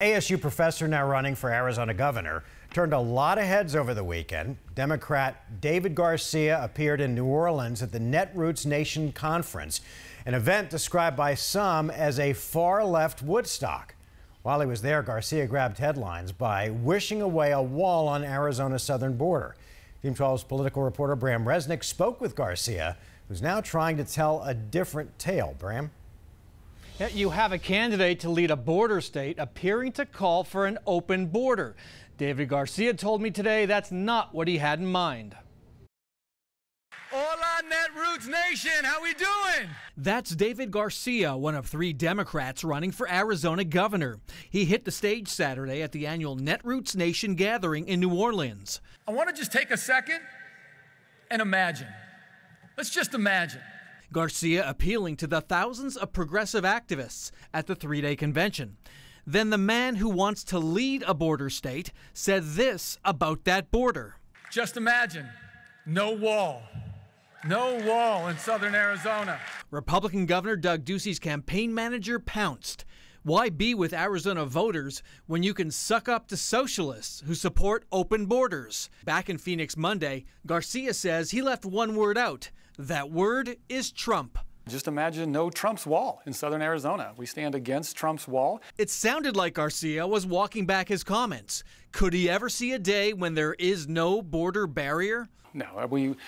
ASU professor now running for Arizona governor turned a lot of heads over the weekend. Democrat David Garcia appeared in New Orleans at the Netroots Nation Conference, an event described by some as a far-left Woodstock. While he was there, Garcia grabbed headlines by wishing away a wall on Arizona's southern border. Team 12's political reporter Bram Resnick spoke with Garcia, who's now trying to tell a different tale. Bram? You have a candidate to lead a border state appearing to call for an open border. David Garcia told me today that's not what he had in mind. Hola, Netroots Nation, how we doing? That's David Garcia, one of 3 Democrats running for Arizona governor. He hit the stage Saturday at the annual Netroots Nation gathering in New Orleans. I want to just take a second and imagine. Let's just imagine. Garcia appealing to the thousands of progressive activists at the 3-day convention. Then the man who wants to lead a border state said this about that border. Just imagine, no wall. No wall in southern Arizona. Republican Governor Doug Ducey's campaign manager pounced. Why be with Arizona voters when you can suck up to socialists who support open borders? Back in Phoenix Monday, Garcia says he left one word out. That word is Trump. Just imagine no Trump's wall in southern Arizona. We stand against Trump's wall. It sounded like Garcia was walking back his comments. Could he ever see a day when there is no border barrier? No,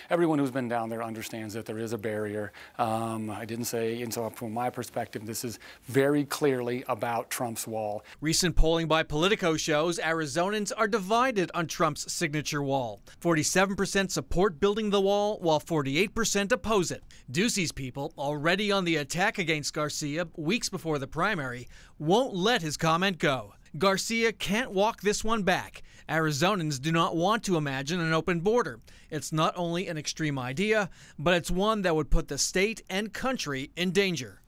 everyone who's been down there understands that there is a barrier. I didn't say, and so from my perspective, this is very clearly about Trump's wall. Recent polling by Politico shows Arizonans are divided on Trump's signature wall. 47% support building the wall, while 48% oppose it. Ducey's people, already on the attack against Garcia weeks before the primary, won't let his comment go. Garcia can't walk this one back. Arizonans do not want to imagine an open border. It's not only an extreme idea, but it's one that would put the state and country in danger.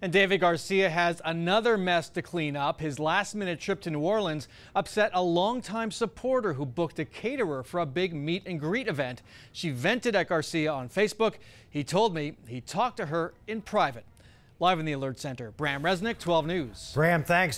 And David Garcia has another mess to clean up. His last-minute trip to New Orleans upset a longtime supporter who booked a caterer for a big meet and greet event. She vented at Garcia on Facebook. He told me he talked to her in private. Live in the Alert Center, Bram Resnick, 12 News. Bram, thanks.